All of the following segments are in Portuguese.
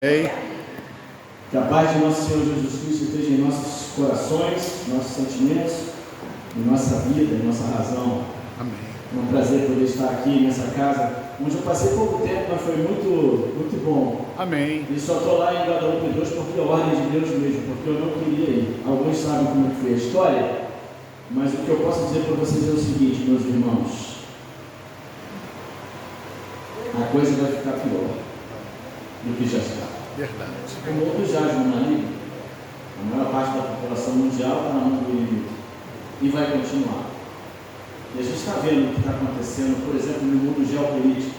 Ei. Que a paz de nosso Senhor Jesus Cristo esteja em nossos corações, nossos sentimentos, em nossa vida, em nossa razão. Amém. É um prazer poder estar aqui nessa casa, onde eu passei pouco tempo, mas foi muito bom. Amém. E só estou lá em Guadalupe 2 porque é ordem de Deus mesmo, porque eu não queria ir. Alguns sabem como foi a história, mas o que eu posso dizer para vocês é o seguinte, meus irmãos: a coisa vai ficar pior do que já está. Verdade. Como outros jazem no maligno, a maior parte da população mundial está na mão do inimigo e vai continuar. E a gente está vendo o que está acontecendo, por exemplo, no mundo geopolítico,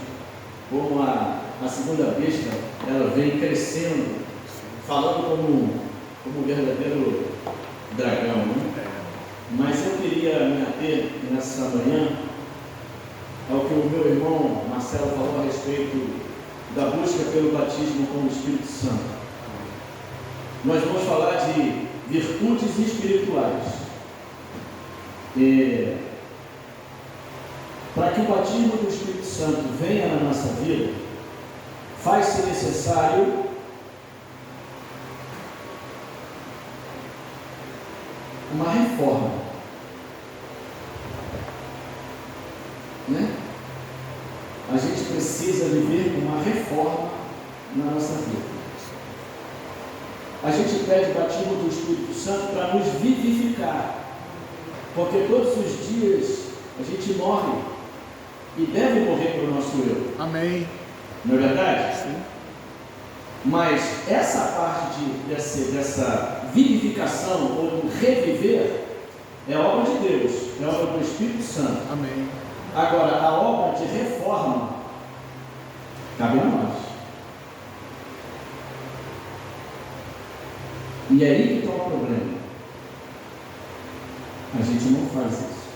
como a segunda besta, ela vem crescendo, falando como um verdadeiro dragão, né? Mas eu queria me ater nessa manhã ao que o meu irmão Marcelo falou a respeito da busca pelo batismo com o Espírito Santo. Nós vamos falar de virtudes espirituais. Para que o batismo do Espírito Santo venha na nossa vida, faz-se necessário uma reforma, né? A gente precisa viver uma reforma na nossa vida. A gente pede o batismo do Espírito Santo para nos vivificar, porque todos os dias a gente morre e deve morrer para o nosso eu. Amém. Não é verdade? Sim. Mas essa parte dessa vivificação ou do reviver é obra de Deus, é obra do Espírito Santo. Amém. Agora, a obra de reforma cabe a nós. E é aí que está o problema. A gente não faz isso.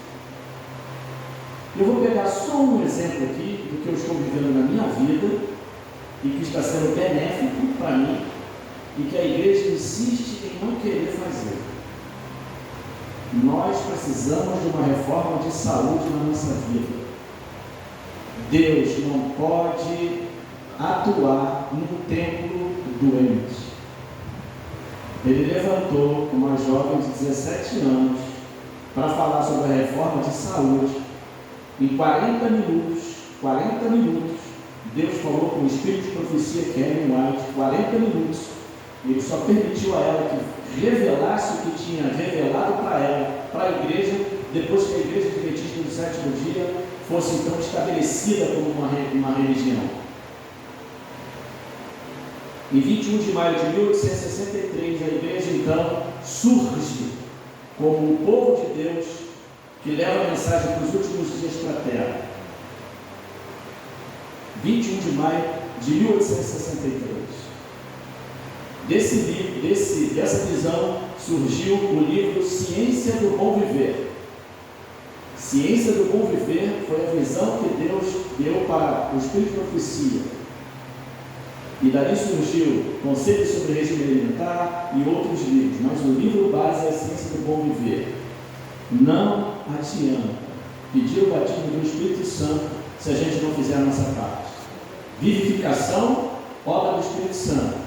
Eu vou pegar só um exemplo aqui do que eu estou vivendo na minha vida e que está sendo benéfico para mim e que a igreja insiste em não querer fazer. Nós precisamos de uma reforma de saúde na nossa vida. Deus não pode atuar no templo doente. Ele levantou uma jovem de 17 anos para falar sobre a reforma de saúde. Em 40 minutos, Deus falou com o espírito de profecia Kellen White, 40 minutos. Ele só permitiu a ela que revelasse o que tinha revelado para ela, para a igreja, depois que a igreja adventista do sétimo dia fosse então estabelecida como uma religião. Em 21 de maio de 1863, a igreja então surge como o povo de Deus que leva a mensagem para os últimos dias para a terra. 21 de maio de 1863. Desse livro, dessa visão, surgiu o livro Ciência do Bom Viver. Ciência do Bom Viver foi a visão que Deus deu para o Espírito de Profecia. E dali surgiu Conselhos sobre Regime Alimentar e outros livros, mas o livro base é a Ciência do Bom Viver. Não adianta pedir o batismo do Espírito Santo se a gente não fizer a nossa parte. Vivificação, obra do Espírito Santo.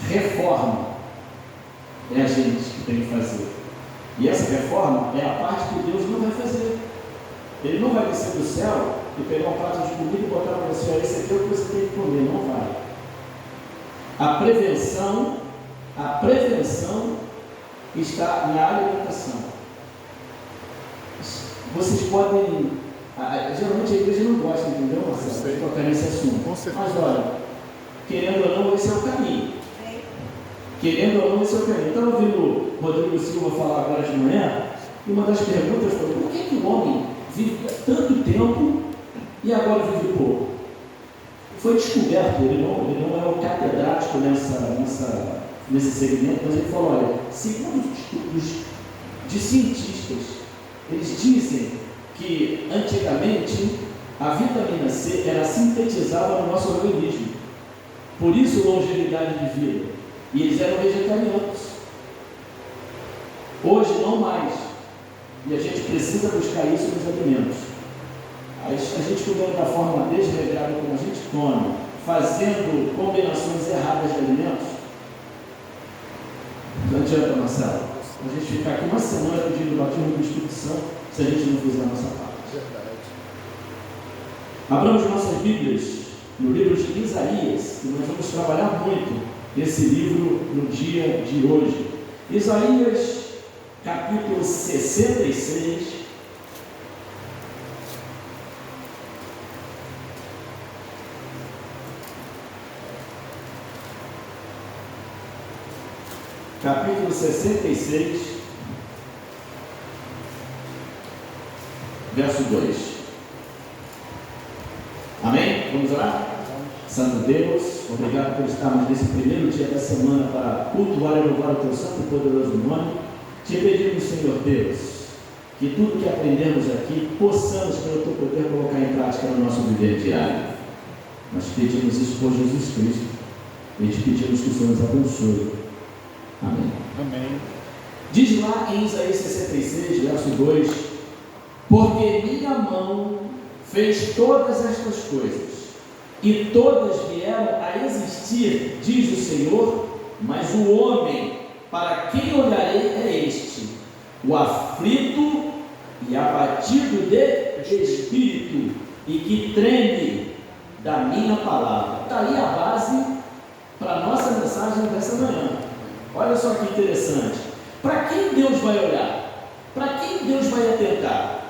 Reforma é a gente que tem que fazer. E essa reforma é a parte que Deus não vai fazer. Ele não vai descer do céu e pegar um prato de comida e botar para você: esse aqui é o que você tem que comer. Não vai. A prevenção está na alimentação. Vocês podem, geralmente a igreja não gosta, entendeu, Marcelo, de tocar nesse assunto. Mas olha, querendo ou não, esse é o caminho. Querendo ou não, esse é o caminho. Estava ouvindo o Rodrigo Silva falar agora de manhã, e uma das perguntas foi: por que o homem vive tanto tempo e agora vive pouco? Foi descoberto, ele não é o catedrático nesse segmento, mas ele falou: olha, segundo os estudos de cientistas, eles dizem que antigamente a vitamina C era sintetizada no nosso organismo, por isso longevidade de vida. E eles eram vegetarianos. Hoje não mais. E a gente precisa buscar isso nos alimentos. A gente comendo da forma desregrada como a gente come, fazendo combinações erradas de alimentos, adianta, Marcelo, a gente ficar aqui uma semana pedindo o batismo do Espírito Santo se a gente não fizer a nossa parte. Verdade. Abramos nossas Bíblias no livro de Isaías, e nós vamos trabalhar muito esse livro no dia de hoje. Isaías, capítulo 66. Capítulo 66, verso 2. Amém? Vamos orar? Santo Deus, obrigado por estarmos nesse primeiro dia da semana para cultuar e louvar o Teu santo e poderoso nome. Te pedimos, Senhor Deus, que tudo que aprendemos aqui possamos, pelo Teu poder, colocar em prática no nosso viver diário. Nós pedimos isso por Jesus Cristo e te pedimos que o Senhor nos abençoe. Amém. Amém. Diz lá em Isaías 66, verso 2: porque minha mão fez todas estas coisas, e todas vieram a existir, diz o Senhor, mas o homem, para quem olharei, é este, o aflito e abatido de espírito, e que treme da minha palavra. Está aí a base para a nossa mensagem dessa manhã. Olha só que interessante. Para quem Deus vai olhar? Para quem Deus vai atentar?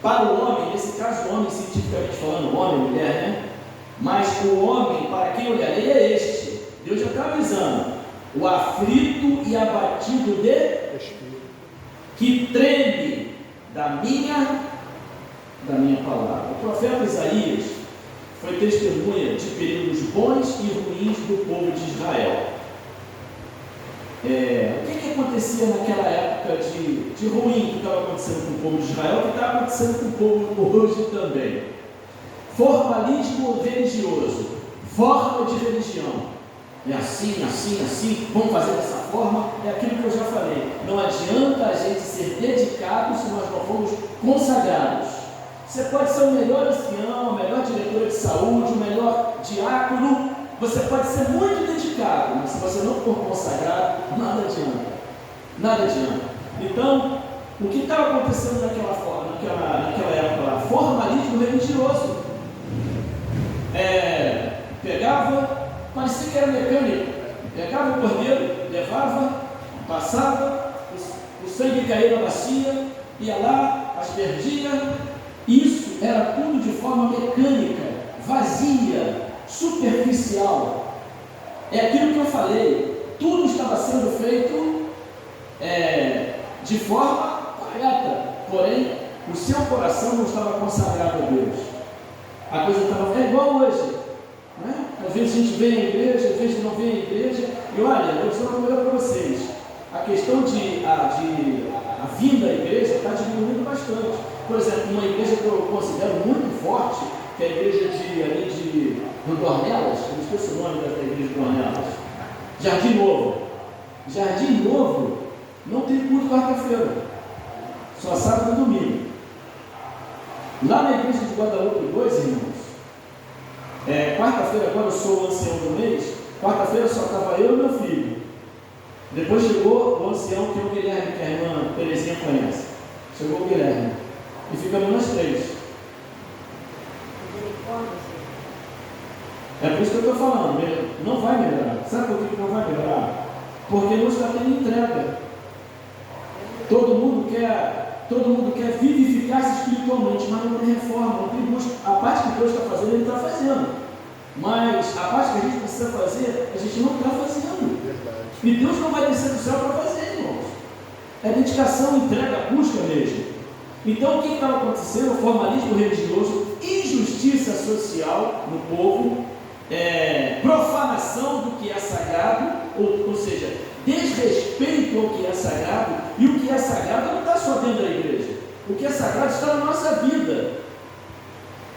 Para o homem, nesse caso o homem, cientificamente falando, homem, mulher, né? Mas o homem, para quem olharei, é este. Deus já está avisando: o aflito e abatido de espírito, que treme da minha palavra. O profeta Isaías foi testemunha de períodos bons e ruins do povo de Israel. O que acontecia naquela época de ruim que estava acontecendo com o povo de Israel, que está acontecendo com o povo hoje também? Formalismo religioso, forma de religião. É assim, assim, assim, vamos fazer dessa forma. É aquilo que eu já falei. Não adianta a gente ser dedicado se nós não formos consagrados. Você pode ser o melhor ancião, a melhor diretora de saúde, o melhor diácono. Você pode ser muito dedicado, mas se você não for consagrado, nada adianta. Nada adianta. Então, o que estava acontecendo naquela época lá? Formalismo religioso. Pegava, parecia que era mecânico. Pegava o cordeiro, levava, passava, o sangue caía na bacia, ia lá, aspergia. Isso era tudo de forma mecânica, vazia, superficial. É aquilo que eu falei, tudo estava sendo feito de forma correta, porém o seu coração não estava consagrado a Deus. A coisa estava igual hoje, né? Às vezes a gente vem à igreja, às vezes não vem à igreja, e olha, eu vou dizer uma coisa para vocês: a questão a vinda à igreja está diminuindo bastante. Por exemplo, uma igreja que eu considero muito forte, que é a igreja do Dornelas, eu esqueci o nome da igreja do Dornelas, Jardim Novo. Jardim Novo não tem culto quarta-feira, só sábado e domingo. Lá na igreja de Guadalupe 2, irmãos, quarta-feira, quando eu sou o ancião do mês, quarta-feira só estava eu e meu filho. Depois chegou o ancião, que é o Guilherme, que a irmã Terezinha conhece. Chegou o Guilherme, e ficamos nós três. É por isso que eu estou falando, não vai melhorar. Sabe por que não vai melhorar? Porque não está tendo entrega. Todo mundo quer vivificar-se espiritualmente, mas não tem reforma, não tem busca. A parte que Deus está fazendo, Ele está fazendo. Mas a parte que a gente precisa fazer, a gente não está fazendo. Verdade. E Deus não vai descer do céu para fazer, irmãos. É dedicação, entrega, busca mesmo. Então o que estava acontecendo? Formalismo religioso, injustiça social no povo, profanação do que é sagrado, ou seja, desrespeito ao que é sagrado. E o que é sagrado não está só dentro da igreja. O que é sagrado está na nossa vida.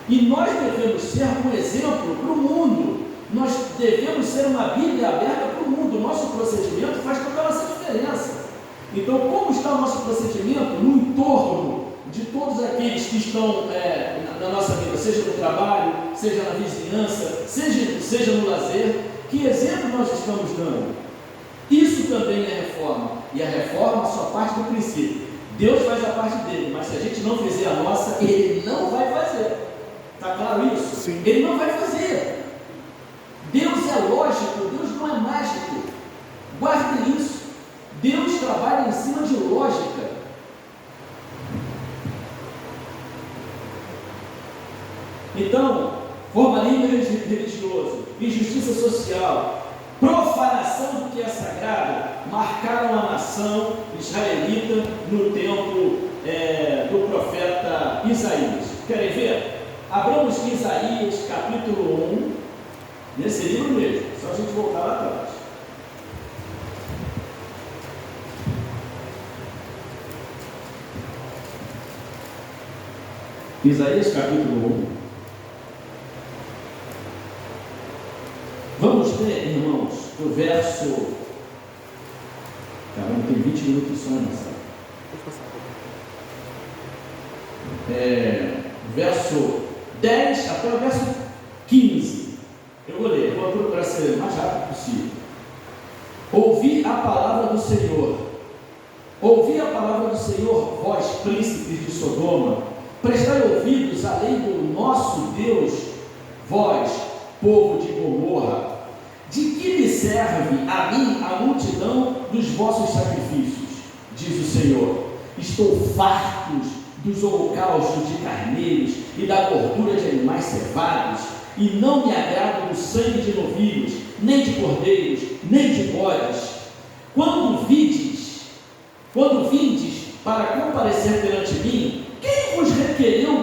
E nós devemos ser um exemplo para o mundo. Nós devemos ser uma Bíblia aberta para o mundo. O nosso procedimento faz toda a nossa diferença. Então, como está o nosso procedimento no entorno de todos aqueles que estão na nossa vida, seja no trabalho, seja na vizinhança, seja no lazer? Que exemplo nós estamos dando? Isso também é reforma. E a reforma só parte do princípio. Deus faz a parte dele, mas se a gente não fizer a nossa, Ele não vai fazer. Está claro isso? Sim. Ele não vai fazer. Deus é lógico, Deus não é mágico. Guardem isso. Deus trabalha em cima de lógica. Então, formalismo religioso, injustiça social, profanação do que é sagrado, marcaram a nação israelita no tempo do profeta Isaías. Querem ver? Abramos Isaías capítulo 1, nesse livro mesmo, só a gente voltar lá atrás. Isaías capítulo 1. Vamos ler, irmãos, do verso. Caramba, tem 20 minutos só nessa. Verso 10 até o verso 15. Eu vou ler, vou procurar ser o mais rápido possível. Ouvi a palavra do Senhor. Ouvi a palavra do Senhor, vós príncipes de Sodoma. Prestai ouvidos à lei do nosso Deus, vós, povo de Gomorra. De que me serve a mim a multidão dos vossos sacrifícios? Diz o Senhor. Estou farto dos holocaustos de carneiros e da gordura de animais cevados, e não me agrado do sangue de novilhos, nem de cordeiros, nem de bodes. Quando vindes para comparecer perante mim, quem vos requereu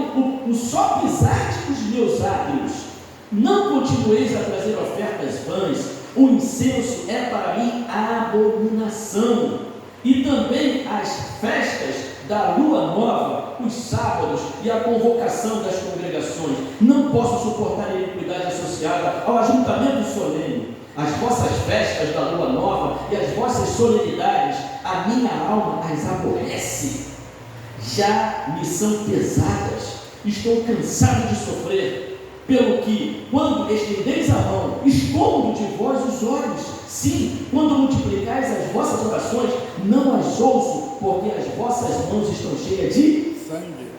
o só pisar dos meus átrios? Não continueis a trazer ofertas vãs, o incenso é para mim a abominação, e também as festas da lua nova, os sábados e a convocação das congregações. Não posso suportar a iniquidade associada ao ajuntamento solene. As vossas festas da lua nova e as vossas solenidades, a minha alma as aborrece. Já me são pesadas, estou cansado de sofrer. Pelo que, quando estendeis a mão, escondo de vós os olhos. Sim, quando multiplicais as vossas orações, não as ouço, porque as vossas mãos estão cheias de sangue.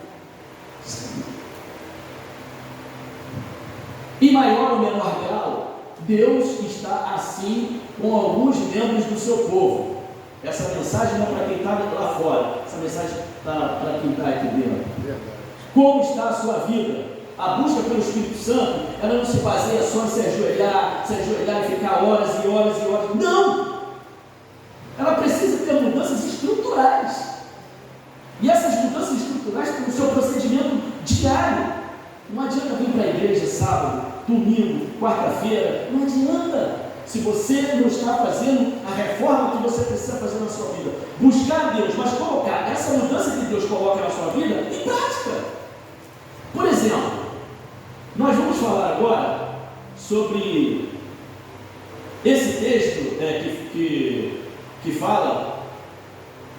Em maior ou menor grau, Deus está assim com alguns membros do seu povo. Essa mensagem não é para quem está lá fora, essa mensagem está para quem está aqui dentro. Como está a sua vida? A busca pelo Espírito Santo, ela não se baseia só em se ajoelhar e ficar horas e horas e horas. Não! Ela precisa ter mudanças estruturais. E essas mudanças estruturais têm o seu procedimento diário. Não adianta vir para a igreja sábado, domingo, quarta-feira. Não adianta. Se você não está fazendo a reforma que você precisa fazer na sua vida. Buscar Deus, mas colocar essa mudança que Deus coloca na sua vida em prática. Por exemplo, nós vamos falar agora sobre esse texto que fala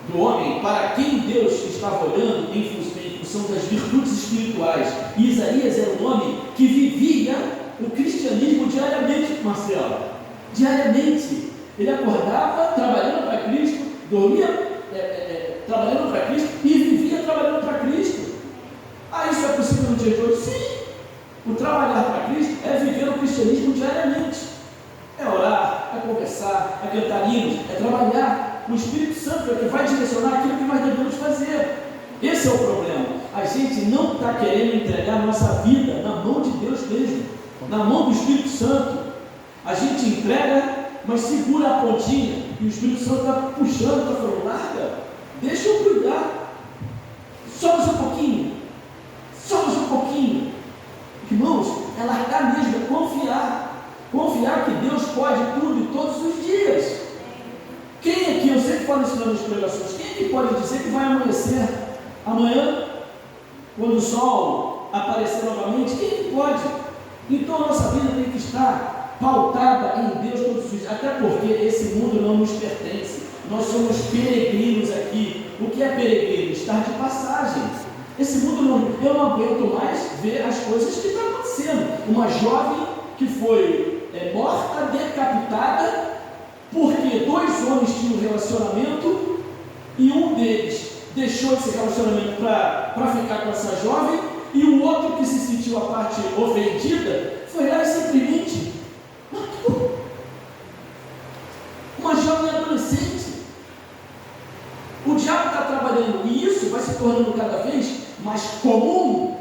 do homem para quem Deus estava olhando em função das virtudes espirituais. E Isaías era um homem que vivia o cristianismo diariamente, Marcelo. Diariamente. Ele acordava trabalhando para Cristo, dormia trabalhando para Cristo e vivia trabalhando para Cristo. Isso é possível no dia de hoje? Sim. O trabalhar para Cristo é viver o cristianismo diariamente. É orar, é conversar, é cantar hinos, é trabalhar. O Espírito Santo é que vai direcionar aquilo que nós devemos fazer. Esse é o problema. A gente não está querendo entregar a nossa vida na mão de Deus mesmo, na mão do Espírito Santo. A gente entrega, mas segura a pontinha, e o Espírito Santo está puxando, está falando, larga, deixa eu cuidar, só mais um pouquinho, só mais um pouquinho. Irmãos, é largar mesmo, é confiar que Deus pode tudo e todos os dias. Quem aqui, eu sempre falo isso nas pregações, quem aqui pode dizer que vai amanhecer amanhã, quando o sol aparecer novamente? Quem que pode? Então a nossa vida tem que estar pautada em Deus todos os dias, até porque esse mundo não nos pertence, nós somos peregrinos aqui. O que é peregrino? Estar de passagem. Esse mundo eu não aguento mais ver as coisas que estão acontecendo. Uma jovem que foi morta, decapitada, porque dois homens tinham um relacionamento e um deles deixou esse relacionamento para ficar com essa jovem, e o outro, que se sentiu a parte ofendida, foi lá e simplesmente matou uma jovem adolescente. O diabo está trabalhando, e isso vai se tornando cada vez mais comum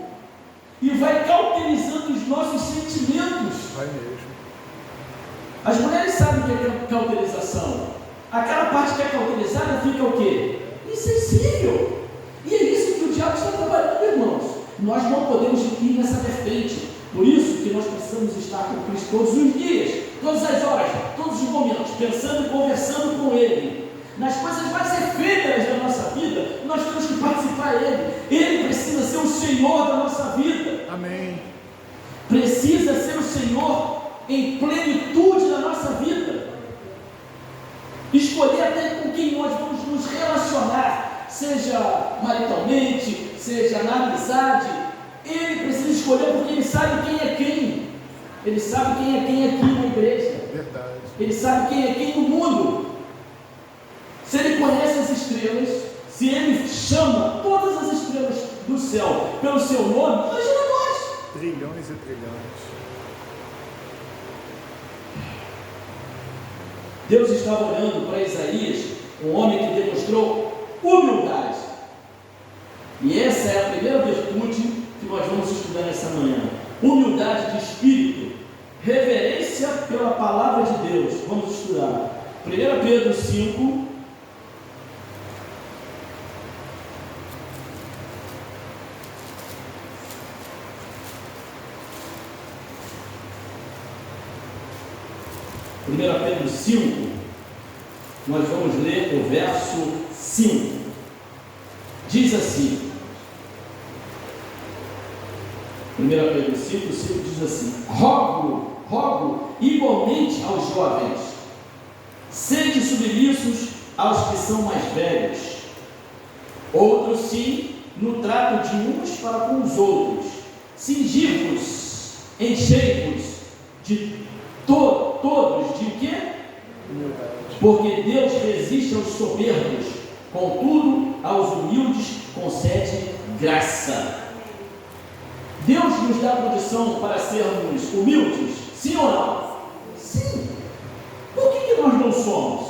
e vai cauterizando os nossos sentimentos. Vai mesmo. As mulheres sabem o que é cauterização. Aquela parte que é cauterizada fica o quê? Insensível. E é isso que o diabo está trabalhando, irmãos. Nós não podemos ir nessa vertente. Por isso que nós precisamos estar com Cristo todos os dias, todas as horas, todos os momentos, pensando e conversando com Ele. Nas coisas mais efêmeras da nossa vida, nós temos que participar dEle. Ele precisa ser o Senhor da nossa vida. Amém. Precisa ser o Senhor em plenitude da nossa vida. Escolher até com quem nós vamos nos relacionar, seja maritalmente, seja na amizade. Ele precisa escolher porque Ele sabe quem é quem. Ele sabe quem é quem aqui na igreja. Verdade. Ele sabe quem é quem no mundo. Se Ele conhece as estrelas, se Ele chama todas as estrelas do céu pelo seu nome, imagina nós. Trilhões e trilhões. Deus estava olhando para Isaías, um homem que demonstrou humildade. E essa é a primeira virtude que nós vamos estudar nessa manhã. Humildade de espírito, reverência pela palavra de Deus. Vamos estudar 1 Pedro 5. Pedro 5, nós vamos ler o verso 5. Diz assim, 1 Pedro 5, 5 diz assim: rogo igualmente aos jovens, sede submissos aos que são mais velhos, outros sim, no trato de uns para com os outros, cingivos, enchei-vos de todos de quê? Porque Deus resiste aos soberbos, contudo aos humildes concede graça. Deus nos dá condição para sermos humildes? Sim ou não? Sim. Por que nós não somos?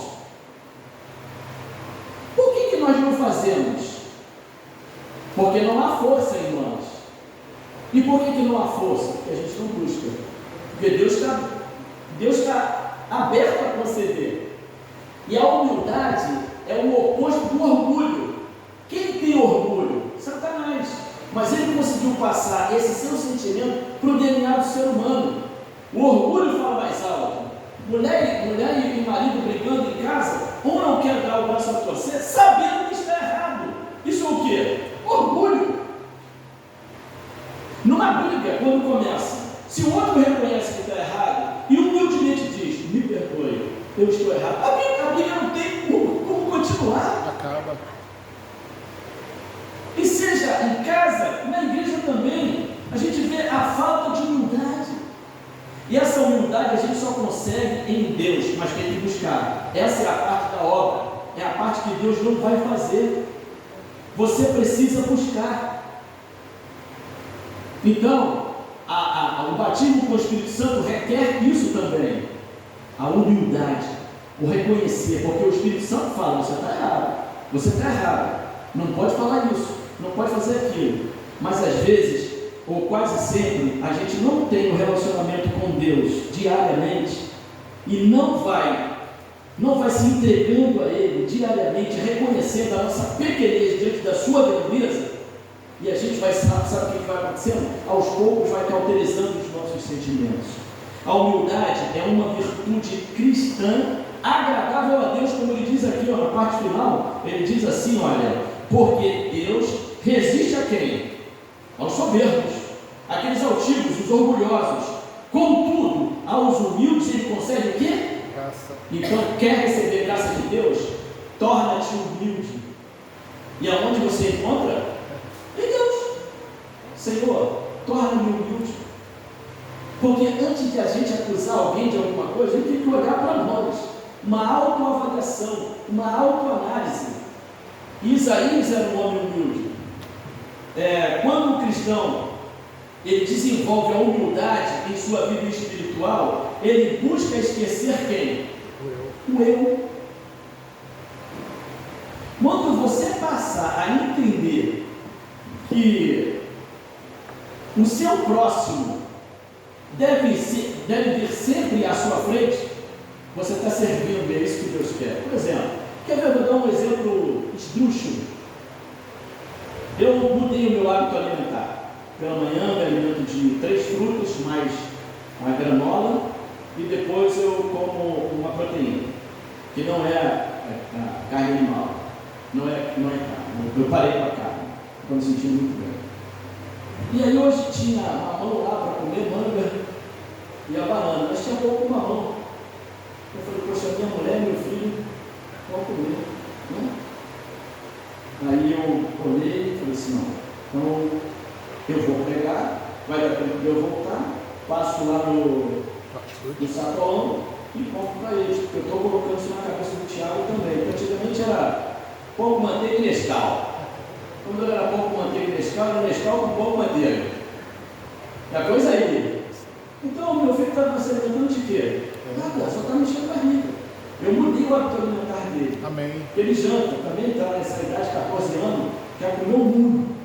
Por que nós não fazemos? Porque não há força em nós. E por que não há força? Porque a gente não busca. Porque Deus está aberto a conceder. E a humildade é o oposto do orgulho. Quem tem orgulho? Satanás. Mas ele conseguiu passar esse seu sentimento para o DNA do ser humano. O orgulho fala mais alto. Mulher e marido brigando em casa, um não quer dar o braço a torcer, sabendo que está errado. Isso é o quê? Orgulho. Numa briga, quando começa, se o outro reconhece que está errado e humildemente diz: me perdoe, eu estou errado, a briga não tem como continuar. Acaba. E seja em casa, na igreja também, a gente vê a falta de humildade. E essa humildade a gente só consegue em Deus, mas tem que buscar. Essa é a parte da obra, é a parte que Deus não vai fazer. Você precisa buscar. Então, o batismo com o Espírito Santo requer isso também, a humildade, o reconhecer, porque o Espírito Santo fala: você está errado, não pode falar isso, não pode fazer aquilo. Mas às vezes, ou quase sempre, a gente não tem um relacionamento com Deus diariamente e não vai se entregando a Ele diariamente, reconhecendo a nossa pequenez diante da sua grandeza. E a gente vai, sabe o que vai acontecendo? Aos poucos vai cauterizando os nossos sentimentos. A humildade é uma virtude cristã agradável a Deus, como ele diz aqui, na parte final. Ele diz assim: olha, porque Deus resiste a quem? Aos soberbos, aqueles altivos, os orgulhosos. Contudo, aos humildes ele concede o quê? Graça. Então, quer receber graça de Deus? Torna-te humilde. E aonde você encontra? Em Deus. Senhor, torna-me humilde. Porque antes de a gente acusar alguém de alguma coisa, a gente tem que olhar para nós. uma autoavaliação, uma autoanálise. Isaías era um homem humilde. Quando o cristão ele desenvolve a humildade em sua vida espiritual, ele busca esquecer quem? O eu. Quando você passar a entender que o seu próximo deve vir sempre à sua frente, você está servindo, é isso que Deus quer. Por exemplo, quer ver, eu vou dar um exemplo esdrúxulo. Eu mudei o meu hábito alimentar. Pela manhã eu me alimento de 3 frutas, mais a granola, e depois eu como uma proteína, que não é a carne animal, não é carne. Eu parei com a carne, estou me sentindo muito bem. E aí hoje tinha mamão lá para comer, manga e a banana, mas tinha pouco mamão. Eu falei, poxa, minha mulher, meu filho, vão comer, né? Aí eu olhei e falei assim, não, então eu vou pegar, vai dar tempo de eu voltar, passo lá no sacolão e compro para eles, porque eu estou colocando isso na cabeça do Tiago também, porque antigamente era pão com manteiga e Nescau. Quando era pão com manteiga e Nescau, era Nescau com pão com manteiga. É a coisa aí. Então o meu filho está se alimentando de quê? Nada, só está mexendo a barriga. Eu mudei o hábito alimentar dele. Amém. Ele janta, também está nessa idade, 14 anos, já comeu o mundo.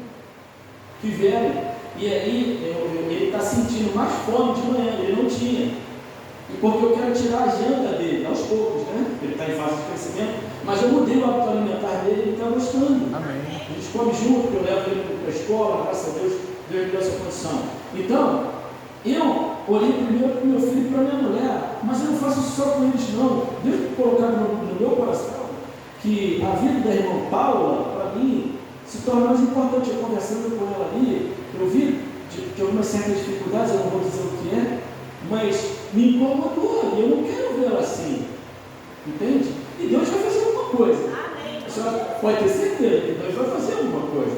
Que velho. E aí ele está sentindo mais fome de manhã, ele não tinha. E porque eu quero tirar a janta dele, aos poucos, né? Ele está em fase de crescimento, mas eu mudei o hábito alimentar dele, ele está gostando. Amém. Eles comem junto, eu levo ele para a escola, graças a Deus, Deus me deu essa condição. Então, eu olhei primeiro para o meu filho e para a minha mulher, mas eu não faço isso só com eles não. Deus colocar no meu coração que a vida da irmã Paula, para mim, se torna mais importante. Eu conversando com ela ali, eu vi que algumas certas dificuldades, eu não vou dizer o que é, mas me incomodou, e eu não quero vê-la assim, entende? E Deus vai fazer alguma coisa. Amém. A senhora pode ter certeza que Deus vai fazer alguma coisa.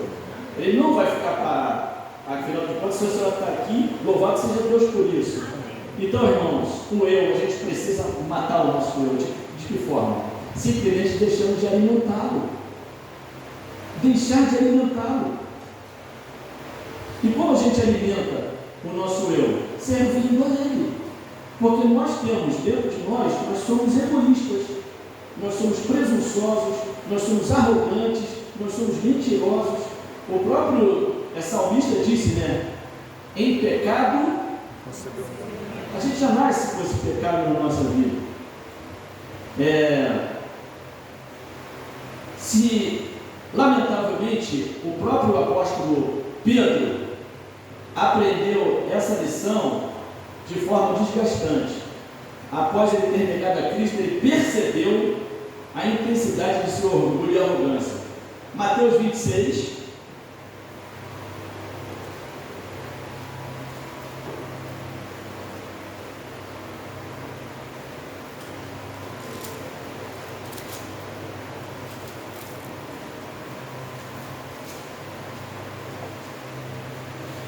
Ele não vai ficar parado. Afinal de contas, se a senhora está aqui, louvado seja Deus por isso. Amém. Então, irmãos, o eu, a gente precisa matar o nosso eu. De que forma? Simplesmente deixando de alimentá-lo. Deixar de alimentá-lo. E como a gente alimenta o nosso eu? Servindo a ele. Porque nós temos dentro de nós somos egoístas, nós somos presunçosos, nós somos arrogantes, nós somos mentirosos. O próprio salmista disse, né? Em pecado, a gente jamais se fosse pecado na nossa vida. Se, lamentavelmente, o próprio apóstolo Pedro aprendeu essa lição de forma desgastante. Após ele ter negado a Cristo, ele percebeu a intensidade de seu orgulho e arrogância. Mateus 26.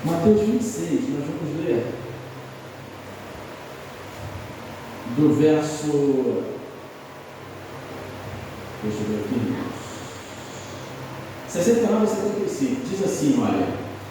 Mateus 26, nós vamos ler do verso, deixa eu ver aqui, 69 a 75, diz assim,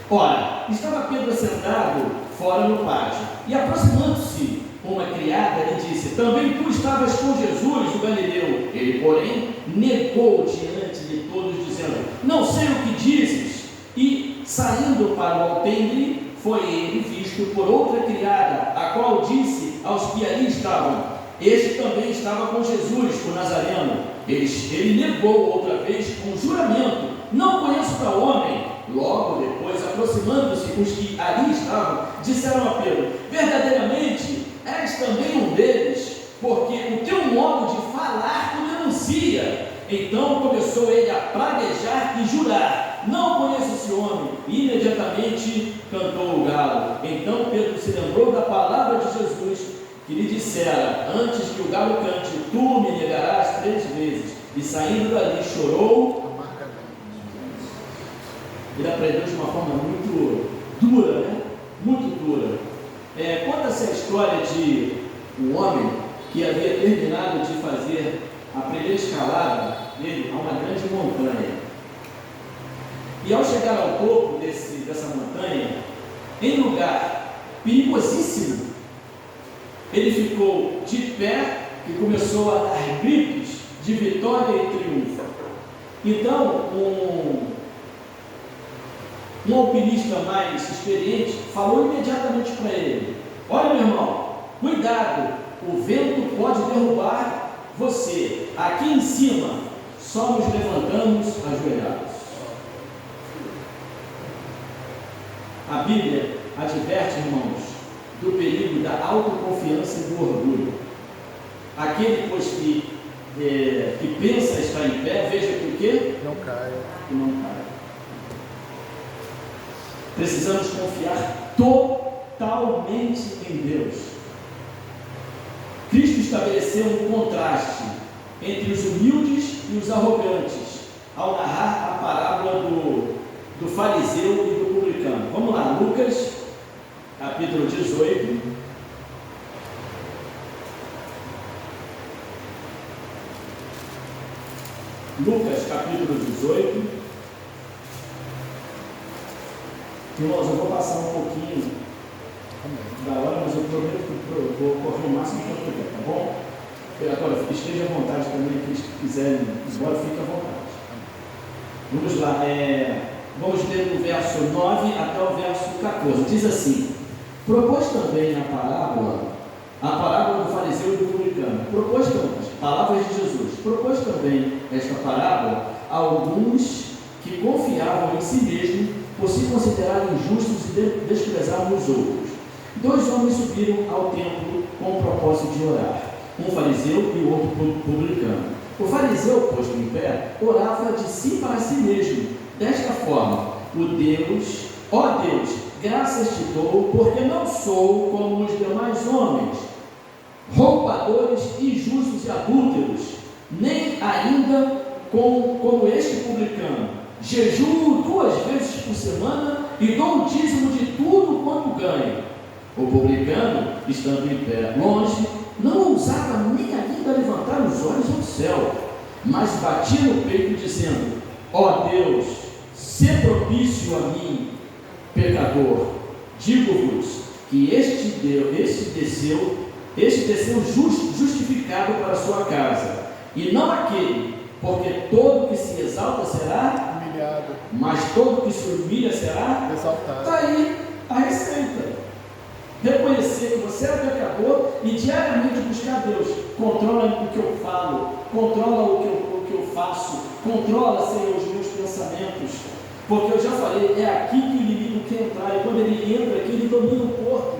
ora, estava Pedro sentado fora no pátio, e aproximando-se uma criada, lhe disse, também tu estavas com Jesus, o Galileu. Ele, porém, negou diante de todos, dizendo, não sei o que dizes. E, saindo para o alpendre, foi ele visto por outra criada, a qual disse aos que ali estavam, este também estava com Jesus, o Nazareno. Ele negou outra vez com juramento, não conheço tal homem. Logo depois, aproximando-se os que ali estavam, disseram a Pedro, verdadeiramente és também um deles, porque o teu modo de falar o denuncia. Então começou ele a praguejar e jurar, não conheço esse homem. E imediatamente cantou o galo. Então Pedro se lembrou da palavra de Jesus, que lhe dissera, antes que o galo cante, tu me negarás 3 vezes. E saindo dali chorou. Ele aprendeu de uma forma muito dura, né? Muito dura. Conta-se a história de um homem que havia terminado de fazer a primeira escalada dele a uma grande montanha. E ao chegar ao topo dessa montanha, em lugar perigosíssimo, ele ficou de pé e começou a dar gritos de vitória e triunfo. Então, um alpinista mais experiente falou imediatamente para ele: olha, meu irmão, cuidado, o vento pode derrubar você. Aqui em cima só nos levantamos ajoelhados. A Bíblia adverte, irmãos, do perigo da autoconfiança e do orgulho. Aquele, pois, que pensa estar em pé, veja que o quê? Não cai. Que não cai. Precisamos confiar totalmente em Deus. Cristo estabeleceu um contraste entre os humildes e os arrogantes ao narrar a parábola do fariseu e do publicano. Vamos lá, Lucas, capítulo 18. Lucas, capítulo 18. Irmãos, eu vou passar um pouquinho da hora, mas eu prometo que vou correr o máximo que eu puder, tá bom? Agora, esteja à vontade também, aqueles que quiserem ir embora, fiquem à vontade. Vamos lá, vamos ler do verso 9 até o verso 14. Diz assim: propôs também a parábola do fariseu e do publicano. Propôs também, palavras de Jesus, propôs também esta parábola a alguns que confiavam em si mesmos por se considerarem injustos e desprezavam os outros. 2 homens subiram ao templo com o propósito de orar, um fariseu e o outro publicano. O fariseu, posto em pé, orava de si para si mesmo, desta forma: ó Deus, graças te dou, porque não sou como os demais homens, roubadores, injustos e adúlteros, nem ainda como este publicano. Jejuo 2 vezes por semana e dou o dízimo de tudo quanto ganho. O publicano, estando em pé longe, não ousava nem ainda levantar os olhos ao céu, mas batia no peito dizendo: ó Deus, sê propício a mim, pecador. Digo-vos que este desceu justificado para a sua casa, e não aquele, porque todo que se exalta será humilhado, mas todo que se humilha será exaltado. Está aí a receita. Reconhecer que você é pecador e diariamente buscar Deus. Controla o que eu falo, controla o que eu faço, controla, Senhor, os meus pensamentos. Porque eu já falei, é aqui que o inimigo quer entrar, e quando ele entra aqui, ele domina o corpo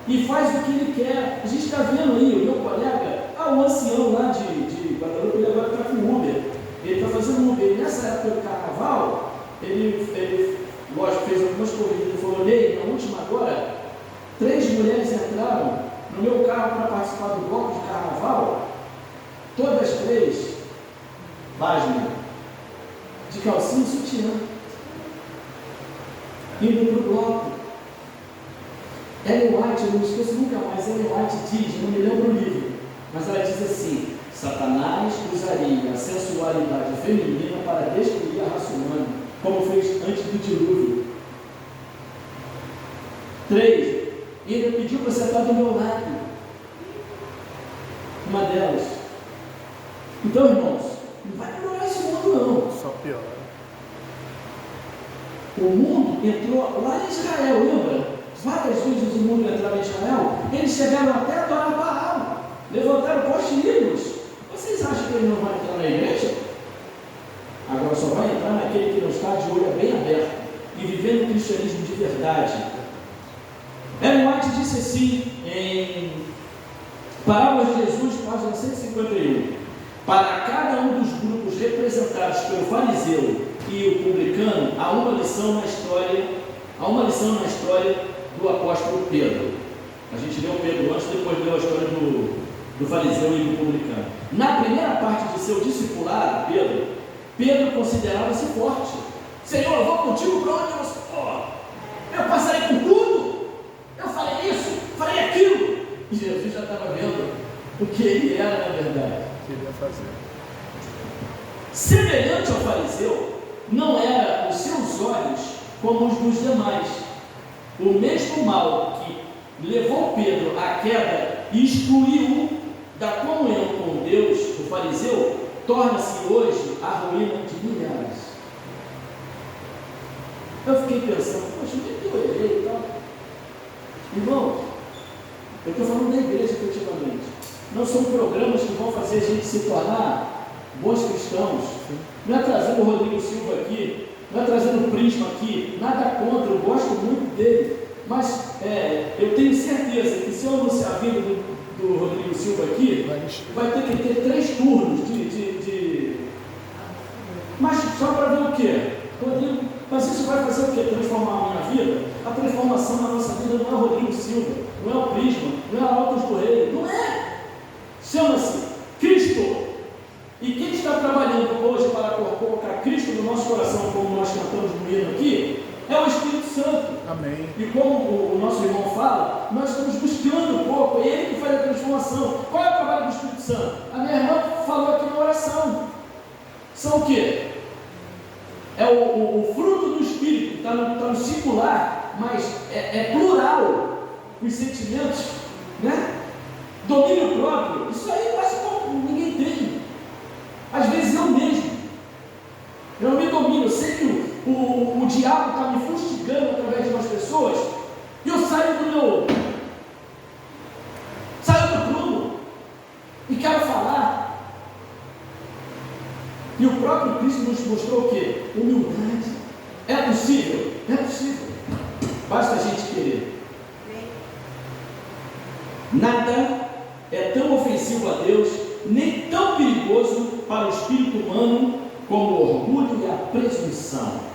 e faz o que ele quer. A gente está vendo aí, o meu colega, o ancião lá de Guadalupe, ele agora está com Uber. Ele está fazendo Uber. E nessa época do carnaval, ele lógico, fez algumas corridas. Ele falou: Ney, na última agora, 3 mulheres entraram no meu carro para participar do bloco de carnaval, todas 3, pasmem, de calcinha e sutiã, indo para o bloco. Ellen White, eu não esqueço nunca mais, Ellen White diz, eu não me lembro o livro, mas ela diz assim: Satanás usaria a sensualidade feminina para destruir a raça humana, como fez antes do dilúvio. 3, ele pediu para sentar do meu lado, uma delas. Então, irmãos, não vai melhorar esse mundo não. Só pior. O mundo entrou lá em Israel, lembra? Várias vezes o mundo entrava em Israel, eles chegaram até a adorar Baal, levantaram postes ídolos. Vocês acham que ele não vai entrar na igreja? Agora só vai entrar naquele que não está de olho bem aberto e vivendo o cristianismo de verdade. Ellen White disse assim em Parábolas de Jesus, página 151: para cada um dos grupos representados pelo fariseu e o publicano, há uma lição na história do apóstolo Pedro. A gente leu Pedro antes, depois leu a história do fariseu e do publicano. Na primeira parte de seu discipulado, Pedro considerava-se forte. Senhor, eu vou contigo para onde você for. Eu passarei por tudo. Eu falei isso, falei aquilo. E Jesus já estava vendo o que ele era na verdade. Queria fazer. Semelhante ao fariseu, não era os seus olhos como os dos demais. O mesmo mal que levou Pedro à queda e excluiu da comunhão com Deus, o fariseu, torna-se hoje a ruína de milhares. Eu fiquei pensando, poxa, o que eu errei e tal? Irmãos, eu estou falando da igreja efetivamente. Não são programas que vão fazer a gente se tornar bons cristãos. Não é trazendo o Rodrigo Silva aqui, não é trazendo o Prisma aqui, nada contra, eu gosto muito dele. Mas eu tenho certeza que se eu anunciar a vida do Rodrigo Silva aqui, vai ter que ter 3 turnos Mas só para ver o quê? Rodrigo, mas isso vai fazer o quê? Transformar a minha vida? A transformação na nossa vida não é o Rodrigo Silva, não é o Prisma, não é a Altos do Rei, não é! Chama-se Cristo. E quem está trabalhando hoje para colocar Cristo no nosso coração, como nós cantamos no hino aqui, é o Espírito Santo. Amém. E como o nosso irmão fala, nós estamos buscando um pouco, é ele que faz a transformação. Qual é o trabalho do Espírito Santo? A minha irmã falou aqui na oração. São o quê? É o fruto do Espírito, está no singular, mas é plural. Os sentimentos, né? Domínio próprio, isso aí quase ninguém tem. Às vezes eu mesmo, eu não me domino, eu sei que o diabo está me fustigando através de umas pessoas, e eu saio do prumo, e quero falar. E o próprio Cristo nos mostrou o quê? Humildade. É possível? É possível. Basta a gente querer. Nada é tão ofensivo a Deus, nem tão perigoso para o espírito humano como o orgulho e a presunção.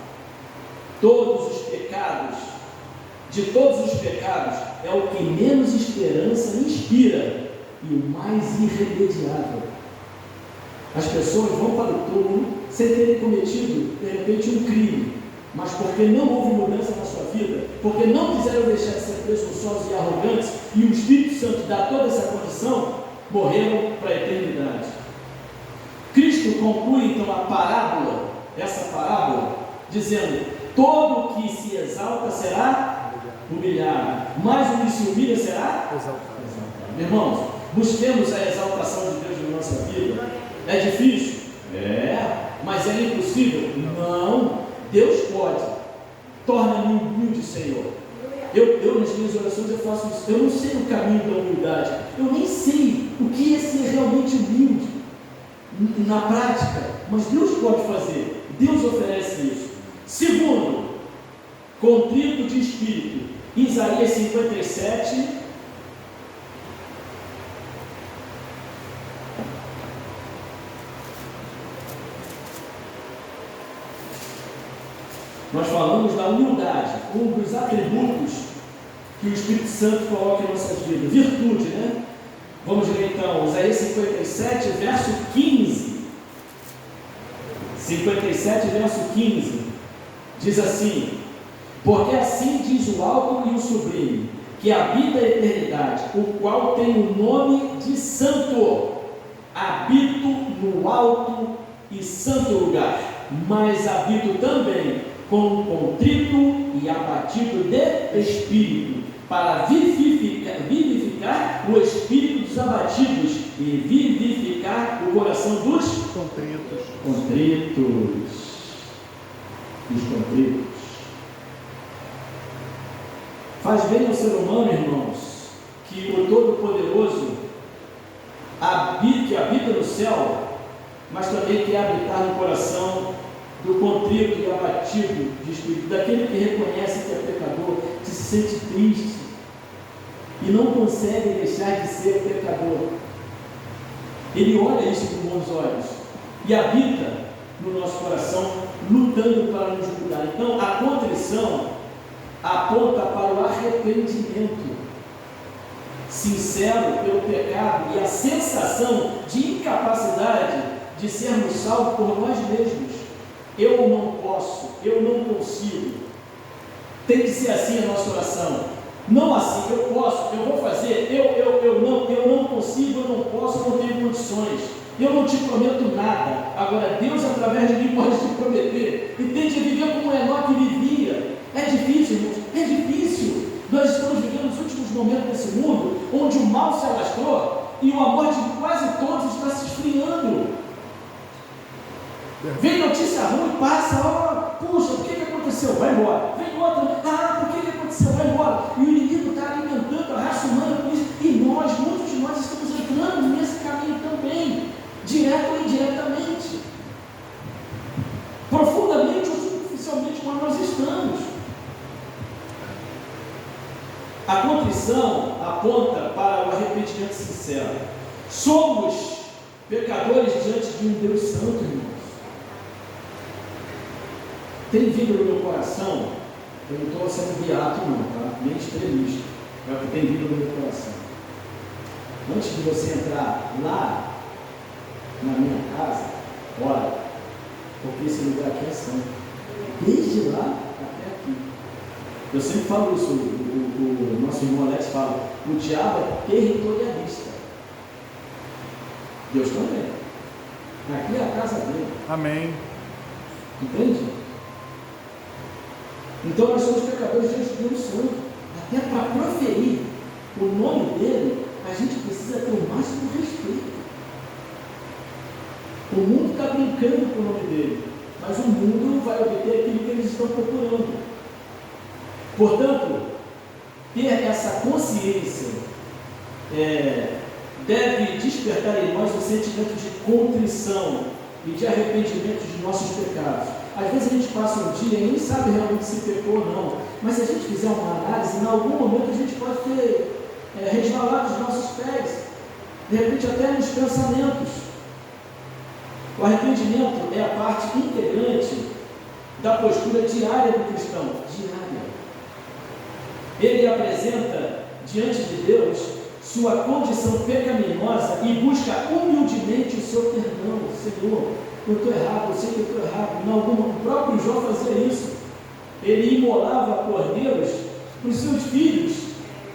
De todos os pecados, é o que menos esperança inspira e o mais irremediável. As pessoas vão para o túmulo sem terem cometido, de repente, um crime, mas porque não houve mudança na sua vida, porque não quiseram deixar de ser presunçosos e arrogantes, e o Espírito Santo dá toda essa condição, morreram para a eternidade. Cristo conclui então essa parábola, dizendo: todo o que se exalta será humilhado, mas o que se humilha será exaltado. Irmãos, busquemos a exaltação de Deus na nossa vida. É difícil? Mas é impossível? Não. Deus pode. Torna-me humilde, Senhor. Eu nas minhas orações eu faço isso. Eu não sei o caminho da humildade. Eu nem sei o que é ser realmente humilde na prática. Mas Deus pode fazer. Deus oferece isso. Segundo, contrito de espírito. Isaías 57. Nós falamos da humildade, um dos atributos que o Espírito Santo coloca em nossas vidas. Virtude, né? Vamos ler então, Isaías 57, verso 15. 57, verso 15. Diz assim: porque assim diz o alto e o sublime, que habita a eternidade, o qual tem o nome de santo. Habito no alto e santo lugar, mas habito também com contrito e abatido de espírito, para vivificar o espírito dos abatidos e vivificar o coração dos contritos. Faz bem ao ser humano, irmãos, que o Todo-Poderoso que habita no céu, mas também quer habitar no coração do contrito e abatido de espírito, daquele que reconhece que é pecador, que se sente triste e não consegue deixar de ser pecador. Ele olha isso com bons olhos e habita no nosso coração, lutando para nos mudar. Então, a contrição aponta para o arrependimento sincero pelo pecado e a sensação de incapacidade de sermos salvos por nós mesmos. Eu não posso, eu não consigo. Tem que ser assim a nossa oração. Não assim, eu posso, eu vou fazer, eu não consigo, eu não posso, eu não tenho condições. Eu não te prometo nada. Agora Deus através de mim pode te prometer. E tente viver como Enoque vivia. É difícil, irmãos, é difícil. Nós estamos vivendo os últimos momentos desse mundo, onde o mal se alastrou e o amor de quase todos está se esfriando. Vem notícia ruim, passa, puxa, o que aconteceu? Vai embora. Vem outra, por que aconteceu? Vai embora. E o inimigo está alimentando a raça humana com isso. E nós, muitos de nós, estamos entrando nesse caminho também, direto ou indiretamente. Profundamente ou superficialmente, mas nós estamos. A contrição aponta para o arrependimento sincero. Somos pecadores diante de um Deus santo, irmãos. Tem vindo no meu coração, eu não estou sendo beato não, tá? Nem extremista, é o que tem vindo no meu coração. Antes de você entrar lá na minha casa, ora, porque esse lugar aqui é santo. Desde lá até aqui. Eu sempre falo isso, o nosso irmão Alex fala, o diabo é territorialista. Deus também. Aqui é a casa dele. Amém. Entende? Então nós somos pecadores diante de Deus Santo. Até para proferir o nome dele, a gente precisa ter o máximo respeito. O mundo está brincando com o nome dele, mas o mundo vai obter aquilo que eles estão procurando. Portanto, ter essa consciência deve despertar em nós o sentimento de contrição e de arrependimento de nossos pecados. Às vezes a gente passa um dia e nem sabe realmente se pecou ou não, mas se a gente fizer uma análise, em algum momento a gente pode ter resvalado os nossos pés, de repente até nos pensamentos. O arrependimento é a parte integrante da postura diária do cristão, diária. Ele apresenta diante de Deus sua condição pecaminosa e busca humildemente o seu perdão. Senhor, eu estou errado, eu sei que eu estou errado. O próprio Jó fazia isso. Ele imolava cordeiros para os seus filhos,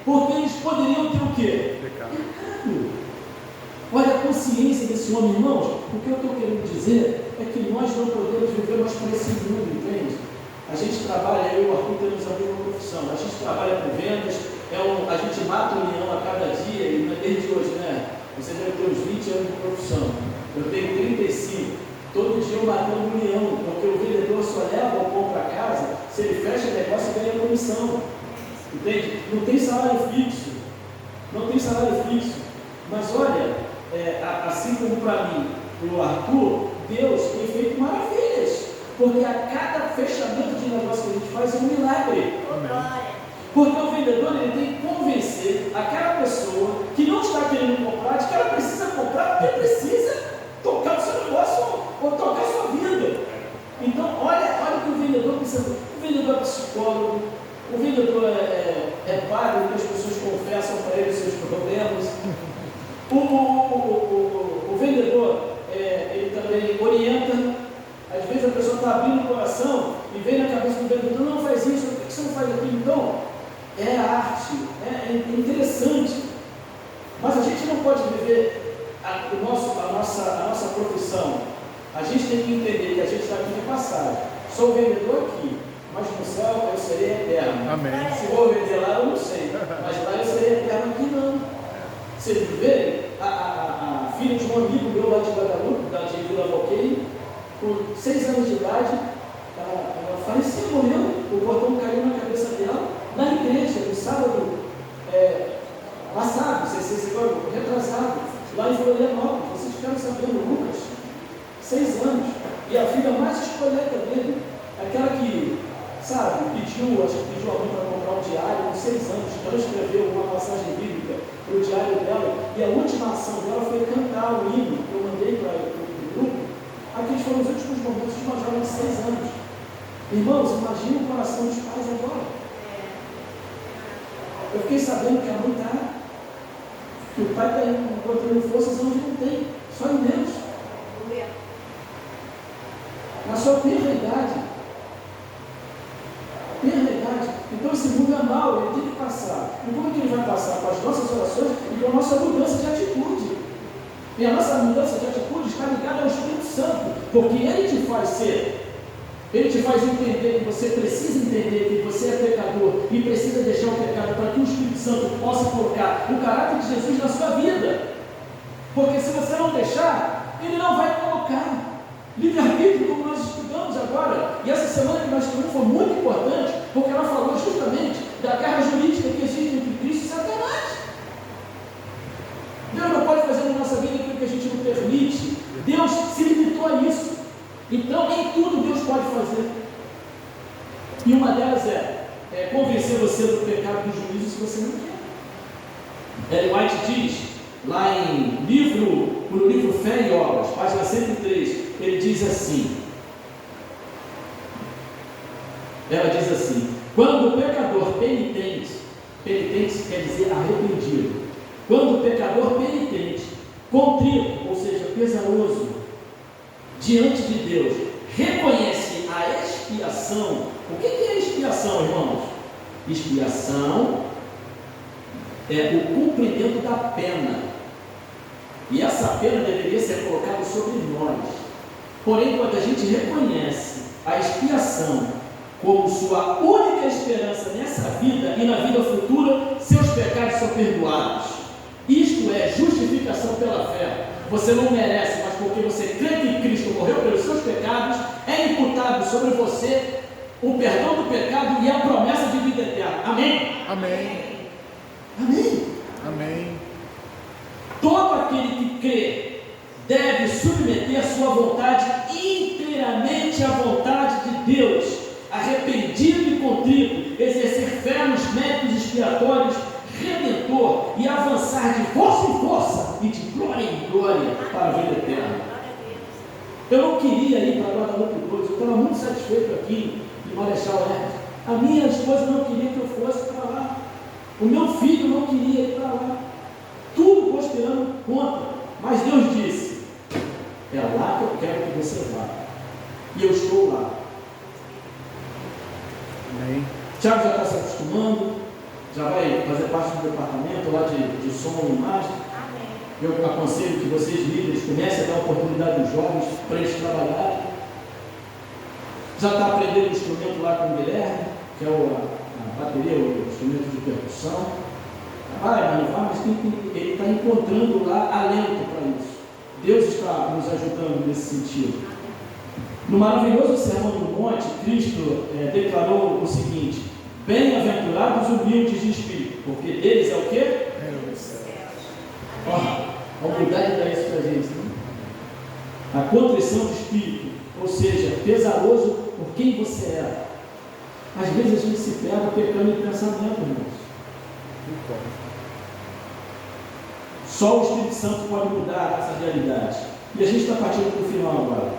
porque eles poderiam ter o quê? Pecado. Olha a consciência desse homem, irmãos. O que eu estou querendo dizer é que nós não podemos viver mais para esse mundo, entende? A gente trabalha, eu e o Arthur temos a mesma profissão, a gente trabalha com vendas, a gente mata um leão a cada dia, e não é desde hoje, né? Você deve ter uns 20 anos de profissão, eu tenho 35, todo dia eu matando um leão, porque o vendedor só leva o pão para casa, se ele fecha o negócio, ganha comissão, entende? Não tem salário fixo, mas olha, assim como para mim, para o Arthur, Deus tem feito maravilhas. Porque a cada fechamento de negócio que a gente faz é um milagre. Porque o vendedor ele tem que convencer aquela pessoa que não está querendo comprar de que ela precisa comprar porque precisa tocar o seu negócio ou tocar a sua vida. Então, olha o que o vendedor precisa. O vendedor é psicólogo, o vendedor é padre, que as pessoas confessam para ele os seus problemas. O vendedor, ele também orienta. Às vezes a pessoa está abrindo o coração e vem na cabeça do vendedor, não faz isso, por que você não faz aquilo? Então, é arte, é interessante, mas a gente não pode viver a nossa profissão. A gente tem que entender que a gente está aqui de passagem. Sou vendedor aqui, mas no céu eu serei eterno. Amém. Se vou vender lá, eu não sei, mas lá eu serei eterno, aqui não. Vocês verem, a filha de um amigo meu lá de Guadalupe, de Vila Valqueire, com 6 anos de idade, ela faleceu, morreu, o portão caiu na cabeça dela, na igreja, no sábado passado, retrasado, lá em Florianópolis. Vocês ficaram sabendo, Lucas, 6 anos, e a filha mais escolhida dele, aquela que, pediu a mãe para comprar um diário, com 6 anos, transcreveu uma passagem bíblica para o diário dela, e a última ação dela foi cantar o hino que eu mandei para o grupo. Aqueles foram os últimos momentos de uma jovem de 6 anos. Irmãos, imagine o coração dos pais agora. Eu fiquei sabendo que a mãe está, que o pai está encontrando forças onde não tem, só em Deus. Na sua tenra idade. Então esse mundo é mau. espiritual, ele tem que passar. E como é que ele vai passar? Com as nossas orações e com a nossa mudança de atitude. E a nossa mudança de atitude está ligada ao Espírito Santo, porque ele te faz ser. Ele te faz entender que você precisa entender que você é pecador e precisa deixar o pecado para que o Espírito Santo possa colocar o caráter de Jesus na sua vida. Porque se você não deixar, ele não vai colocar. Livre-arbítrio, como nós estudamos agora, e essa semana que nós estudamos foi muito importante, porque ela falou justamente da guerra jurídica que existe entre Cristo e Satanás. Deus não pode fazer na nossa vida aquilo que a gente não permite. Deus se limitou a isso. Então, nem tudo Deus pode fazer. E uma delas é convencer você do pecado do juízo se você não quer. Ellen White diz, lá no livro Fé e Obras, página 103, ele diz assim, ela diz assim: quando o pecador penitente quer dizer arrependido, quando o pecador penitente, contrito, ou seja, pesaroso, diante de Deus, reconhece a expiação. O que é expiação, irmãos? Expiação é o cumprimento da pena, e essa pena deveria ser colocada sobre nós. Porém, quando a gente reconhece a expiação como sua única esperança nessa vida e na vida futura, seus pecados são perdoados. Isto é justificação pela fé. Você não merece, mas porque você crê que Cristo morreu pelos seus pecados, é imputado sobre você o perdão do pecado e a promessa de vida eterna. Amém? Amém. Amém? Amém. Todo aquele que crê deve submeter a sua vontade inteiramente à vontade de Deus, arrependido e contrito, exercer fé nos méritos expiatórios redentor e avançar de força em força e de glória em glória para a vida eterna. Eu não queria ir para Guadalupe 2, eu estava muito satisfeito aqui em Marechal Hermes. A minha esposa não queria que eu fosse para lá, o meu filho não queria ir para lá, tudo conspirando contra, mas Deus disse: é lá que eu quero que você vá, e eu estou lá. Amém. Tiago já está se acostumando, já vai fazer parte do departamento lá de som e imagem. Eu aconselho que vocês, líderes, comecem a dar oportunidade aos jovens para eles trabalharem. Já está aprendendo o instrumento lá com o Guilherme, que é a bateria, o instrumento de percussão. Vai, mas ele está encontrando lá alento para isso. Deus está nos ajudando nesse sentido. No maravilhoso Sermão do Monte, Cristo declarou o seguinte: bem-aventurados os humildes de espírito, porque deles é o quê? A humildade dá isso para a gente, né? A contrição de espírito, ou seja, pesaroso por quem você é. Às vezes a gente se pega pecando em pensamento, irmãos. Só o Espírito Santo pode mudar essa realidade. E a gente está partindo para o final agora.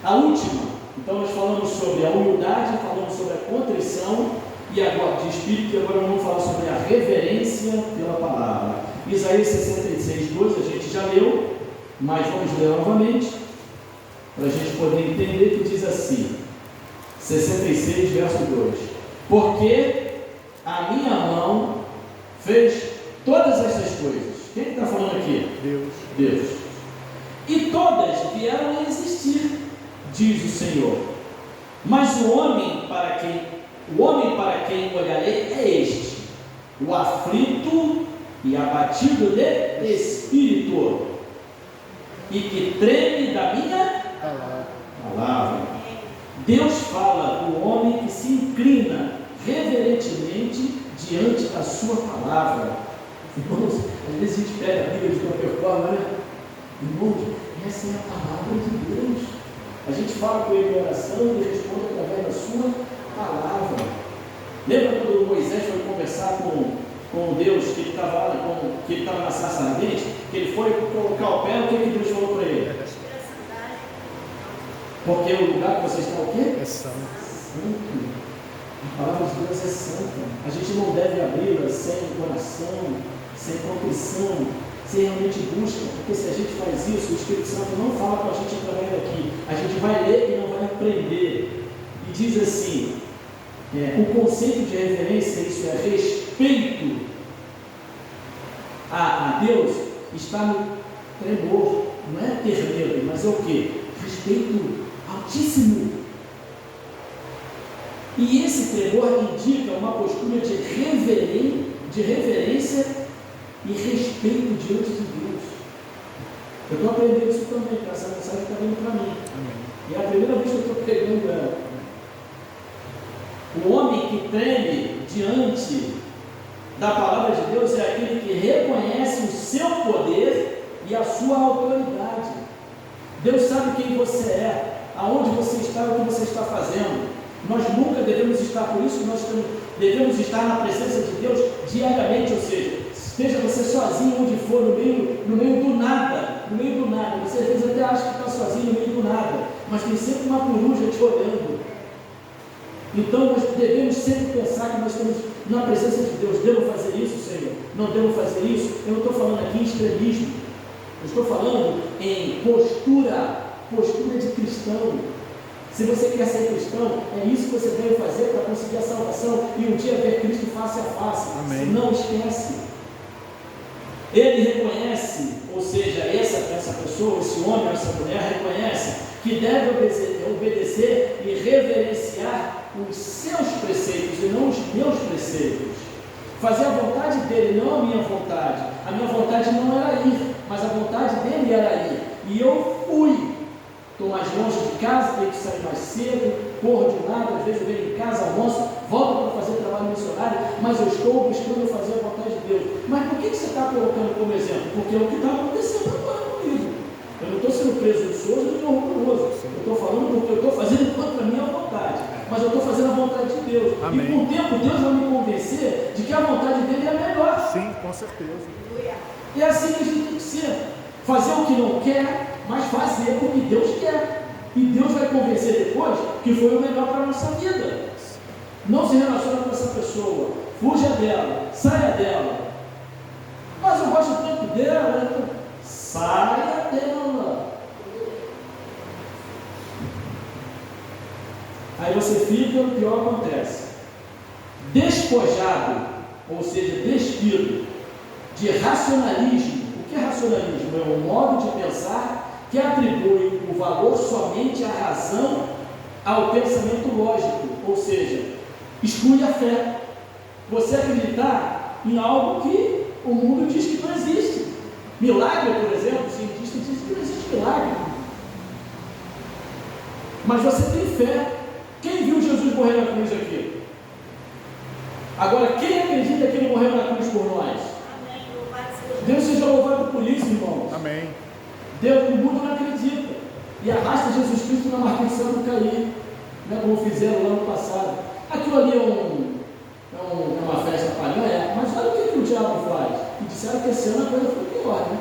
A última, então nós falamos sobre a humildade, falamos sobre a contrição e agora de espírito, e agora vamos falar sobre a reverência pela palavra. Isaías 66, 2, a gente já leu, mas vamos ler novamente, para a gente poder entender, que diz assim, 66, verso 2: porque a minha mão fez todas essas coisas. Quem está falando aqui? Deus. E todas vieram a existir, diz o Senhor. Mas o homem para quem olharei é este, o aflito e abatido de espírito, e que treme da minha palavra. Deus fala do homem que se inclina reverentemente diante da sua palavra. Irmãos, às vezes a gente pega a Bíblia de qualquer forma, né? Irmãos, essa é a palavra de Deus. A gente fala com ele em oração e ele responde através da sua palavra. Lembra quando Moisés foi conversar com Deus, que ele estava na sarça ardente, que ele foi colocar o pé, o que Deus falou para ele? Porque o lugar que você está, o quê? É santo. A palavra de Deus é santa. A gente não deve abri-la sem coração, sem contrição, sem realmente busca, porque se a gente faz isso, o Espírito Santo não fala com a gente através daqui. A gente vai ler e não vai aprender. E diz assim: O conceito de reverência, isso é respeito a Deus, está no tremor, não é ter medo, mas é o que? Respeito altíssimo. E esse tremor indica uma postura de reverência e respeito diante de Deus. Eu estou aprendendo isso também, porque essa mensagem está vindo para mim. E é a primeira vez que eu estou pregando ela. O homem que treme diante da palavra de Deus é aquele que reconhece o seu poder e a sua autoridade. Deus sabe quem você é, aonde você está e o que você está fazendo. Nós nunca devemos estar, por isso que nós devemos estar na presença de Deus diariamente, ou seja, esteja você sozinho onde for, no meio do nada, você às vezes até acha que está sozinho no meio do nada, mas tem sempre uma coruja te olhando. Então nós devemos sempre pensar que nós estamos na presença de Deus. Devo fazer isso, Senhor? Não devo fazer isso? Eu não estou falando aqui em extremismo, eu estou falando em postura de cristão. Se você quer ser cristão, é isso que você deve fazer para conseguir a salvação e um dia ver Cristo face a face. Amém. Não esquece. Ele reconhece, ou seja, essa pessoa, esse homem ou essa mulher reconhece que deve obedecer e reverenciar os seus preceitos e não os meus preceitos. Fazer a vontade dele, não a minha vontade. A minha vontade não era ir, mas a vontade dele era ir. E eu fui. Estou mais longe de casa, tenho que sair mais cedo, corro de nada, às vezes eu venho em casa, almoço, volto para fazer trabalho missionário, mas eu estou buscando fazer a vontade de Deus. Mas por que você está colocando como exemplo? Porque é o que está acontecendo agora comigo. Eu não estou sendo presunçoso nem orgulhoso. Eu estou falando porque eu estou fazendo contra a minha vontade, mas eu estou fazendo a vontade de Deus. Amém. E com o tempo Deus vai me convencer de que a vontade dele é melhor. Sim, com certeza. É assim que a gente tem que ser. Fazer o que não quer, mas fazer o que Deus quer. E Deus vai convencer depois que foi o melhor para a nossa vida. Não se relaciona com essa pessoa, fuja dela, saia dela. Mas eu gosto tanto dela, então saia dela. Aí você fica, o pior acontece. Despojado, ou seja, despido de racionalismo. O que é racionalismo? É um modo de pensar que atribui o valor somente à razão, ao pensamento lógico, ou seja, exclui a fé. Você acreditar em algo que o mundo diz que não existe. Milagre, por exemplo, o cientista diz que não existe milagre. Mas você tem fé. Quem viu Jesus morrer na cruz aqui? Agora, quem acredita que ele morreu na cruz por nós? Deus seja louvado por isso, irmãos. Amém. Deus, o mundo não acredita. E arrasta Jesus Cristo na marcação do cair, né, como fizeram lá no passado. Aquilo ali é uma festa pagã, mas olha o que o diabo faz. E disseram que esse ano a coisa foi pior, né?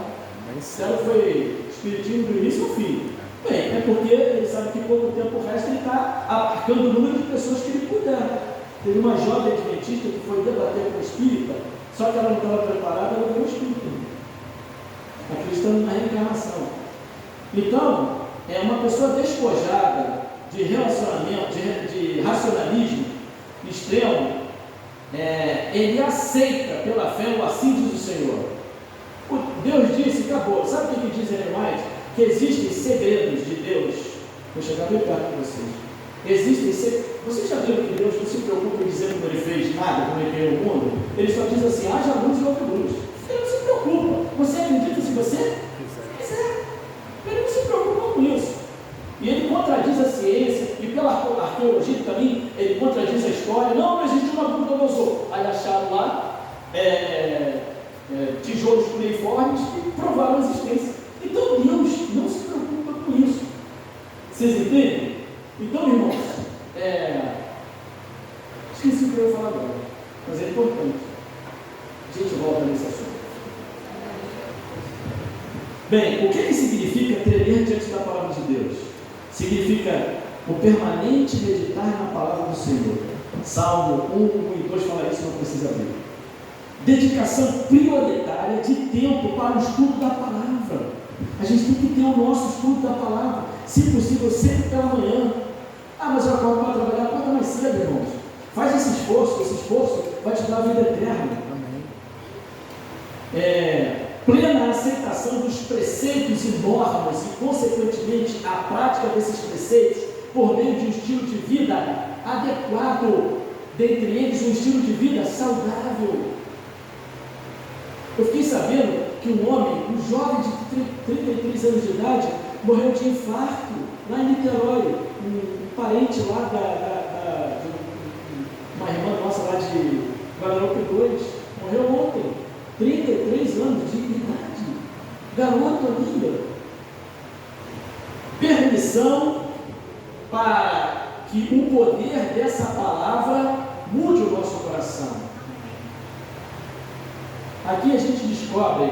Disseram que foi espiritismo do início ao fim. Bem, é porque ele sabe que pouco tempo resta, ele está abarcando o número de pessoas que ele puder. Teve uma jovem adventista que foi debater com o espírita, só que ela não estava preparada, ela deu o espírito, acreditando na reencarnação. Então, é uma pessoa despojada de relacionamento, de racionalismo extremo, ele aceita pela fé o assim diz o Senhor. Deus disse, acabou. Sabe o que diz Ellen White? Que existem segredos de Deus. Vou chegar bem perto de vocês. Existem segredos. Você já viu que Deus não se preocupa em dizer como ele fez nada, como ele criou o mundo? Ele só diz assim, haja luz e houve luz. Ele não se preocupa. Você acredita se você quiser. Ele não se preocupa com isso. E ele contradiz a ciência, e pela arqueologia também, ele contradiz a história. Não existe uma Nabucodonosor. Aí acharam lá tijolos cuneiformes e provaram a existência. Então Deus não se preocupa com isso. Vocês entendem? Então, irmãos, esqueci o que eu ia falar agora, mas é importante. A gente volta nesse assunto. Bem, o que significa tremer diante da palavra de Deus? Significa o permanente meditar na palavra do Senhor. Salmo 1, 1 e 2 fala isso, não precisa ver. Dedicação prioritária de tempo para o estudo da palavra. A gente tem que ter o nosso estudo da palavra, se possível, sempre pela manhã. Ah, mas eu acordo para trabalhar, acorda mais cedo, irmãos. Faz esse esforço vai te dar a vida eterna. Plena aceitação dos preceitos e normas e, consequentemente, a prática desses preceitos por meio de um estilo de vida adequado, dentre eles um estilo de vida saudável. Eu fiquei sabendo que um homem, um jovem de 33 anos de idade, morreu de infarto lá em Niterói. Um parente lá de uma irmã nossa lá de Guadalupe 2, morreu ontem, 33 anos de idade, garoto ainda. Permissão para que o poder dessa palavra mude o nosso coração. Aqui a gente descobre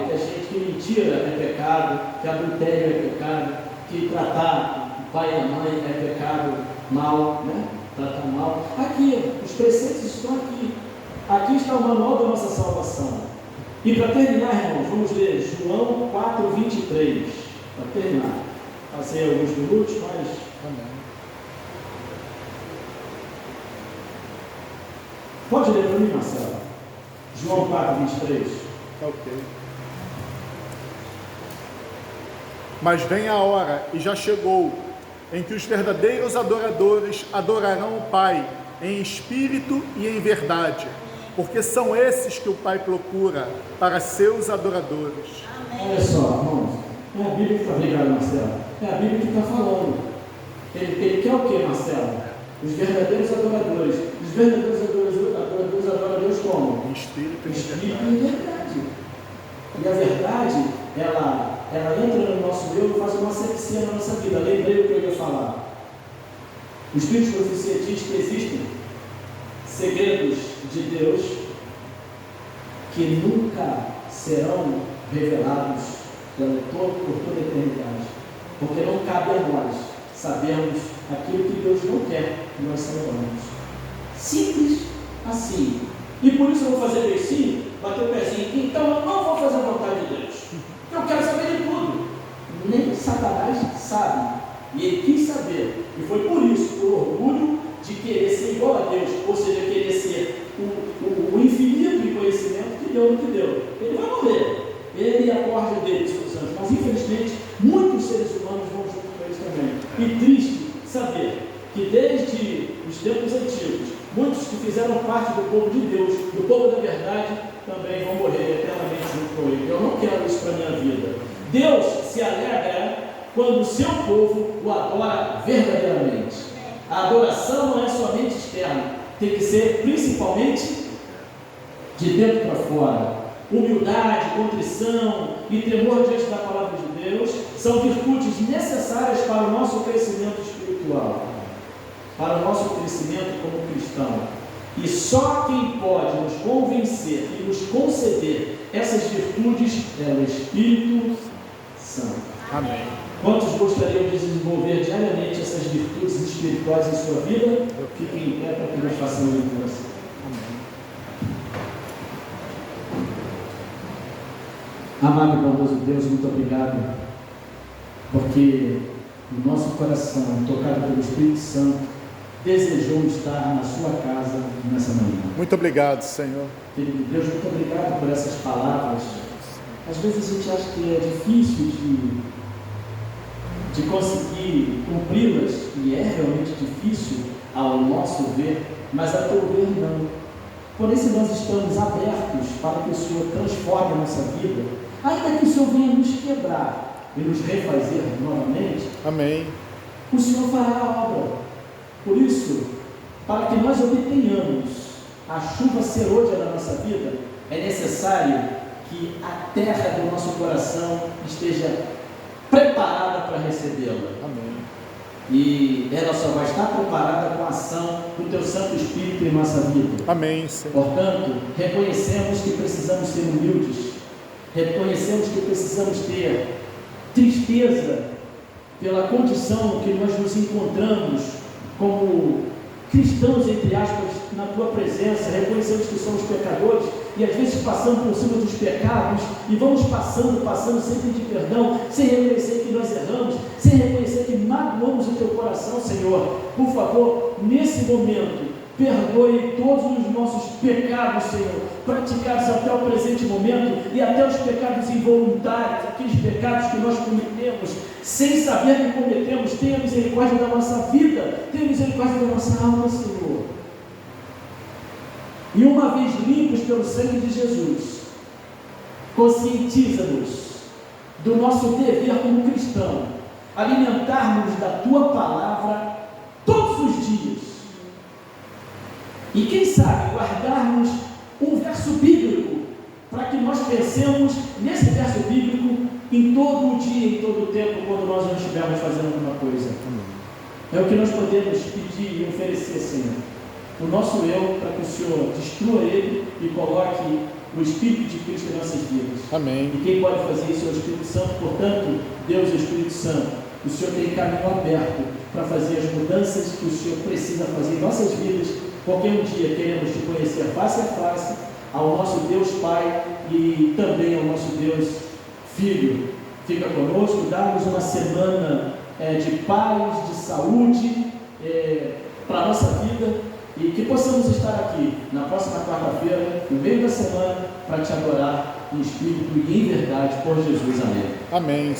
que mentira é pecado, que adultério é pecado, que tratar o pai e a mãe é pecado mal, né? Tratar mal. Aqui, os preceitos estão aqui. Aqui está o manual da nossa salvação. E para terminar, irmãos, vamos ler João 4:23. Para terminar. Passei alguns minutos, mas... Pode ler para mim, Marcelo? João 4:23. Ok. Mas vem a hora, e já chegou, em que os verdadeiros adoradores adorarão o Pai em espírito e em verdade, porque são esses que o Pai procura para seus adoradores. Amém. Olha só, irmãos, é a Bíblia que está, obrigado, Marcelo, é a Bíblia que está falando. Ele quer o que, Marcelo? Os verdadeiros adoradores. Os verdadeiros adoradores adoram a Deus como? Em espírito e em verdade. E a verdade, ela entra no nosso eu e faz uma asepsia na nossa vida. Lembrei o que eu ia falar. O Espírito de Profecia diz que existem segredos de Deus que nunca serão revelados por toda a eternidade, porque não cabe a nós sabermos aquilo que Deus não quer que nós saibamos. Simples assim. E por isso eu vou fazer beicinho, bater o pezinho. Então eu não vou fazer a vontade de Deus. Eu quero saber de tudo. Nem Satanás sabe. E ele quis saber. E foi por isso, por orgulho de querer ser igual a Deus, ou seja, querer ser o infinito em conhecimento que deu no que deu. Ele vai morrer. Ele e a corda dele, os santos. Mas infelizmente, muitos seres humanos vão junto com eles também. E triste saber que desde os tempos antigos, muitos que fizeram parte do povo de Deus, do povo da verdade, também vão morrer eternamente junto com ele. Eu não quero isso para a minha vida. Deus se alegra quando o seu povo o adora verdadeiramente. A adoração não é somente externa, tem que ser principalmente de dentro para fora. Humildade, contrição e temor diante da palavra de Deus são virtudes necessárias para o nosso crescimento espiritual, para o nosso crescimento como cristão. E só quem pode nos convencer e nos conceder essas virtudes é o Espírito Santo. Amém. Quantos gostariam de desenvolver diariamente essas virtudes espirituais em sua vida? Fiquem em pé para que nós façamos a oração. Amado e bondoso Deus, muito obrigado, porque o nosso coração, tocado pelo Espírito Santo, desejou estar na sua casa nessa manhã. Muito obrigado, Senhor. Querido Deus, muito obrigado por essas palavras. Às vezes a gente acha que é difícil de conseguir cumpri-las, e é realmente difícil ao nosso ver, mas a teu ver não. Por isso nós estamos abertos para que o Senhor transforme a nossa vida, ainda que o Senhor venha nos quebrar e nos refazer novamente. Amém. O Senhor fará a obra. Por isso, para que nós obtenhamos a chuva serôdia da nossa vida, é necessário que a terra do nosso coração esteja preparada para recebê-la. Amém. E ela só vai estar preparada com a ação do Teu Santo Espírito em nossa vida. Amém, Senhor. Portanto, reconhecemos que precisamos ser humildes, reconhecemos que precisamos ter tristeza pela condição que nós nos encontramos como cristãos, entre aspas, na Tua presença. Reconhecemos que somos pecadores e às vezes passamos por cima dos pecados e vamos passando sem pedir perdão, sem reconhecer que nós erramos, sem reconhecer que magoamos o Teu coração, Senhor. Por favor, nesse momento, Perdoe todos os nossos pecados, Senhor, praticados até o presente momento e até os pecados involuntários, aqueles pecados que nós cometemos sem saber que cometemos. Tenha misericórdia da nossa vida, tenha misericórdia da nossa alma, Senhor. E uma vez limpos pelo sangue de Jesus, conscientiza-nos do nosso dever como cristão, alimentarmos da Tua palavra todos os dias. E quem sabe guardarmos um verso bíblico, para que nós pensemos nesse verso bíblico em todo o dia, em todo o tempo, quando nós não estivermos fazendo alguma coisa. É o que nós podemos pedir e oferecer, Senhor. O nosso eu, para que o Senhor destrua ele e coloque o Espírito de Cristo em nossas vidas. Amém. E quem pode fazer isso é o Espírito Santo. Portanto, Deus é o Espírito Santo. O Senhor tem caminho aberto para fazer as mudanças que o Senhor precisa fazer em nossas vidas, porque um dia queremos te conhecer face a face, ao nosso Deus Pai e também ao nosso Deus Filho. Fica conosco, dá-nos uma semana de paz, de saúde para a nossa vida, e que possamos estar aqui na próxima quarta-feira, no meio da semana, para te adorar em espírito e em verdade por Jesus. Amém. Amém.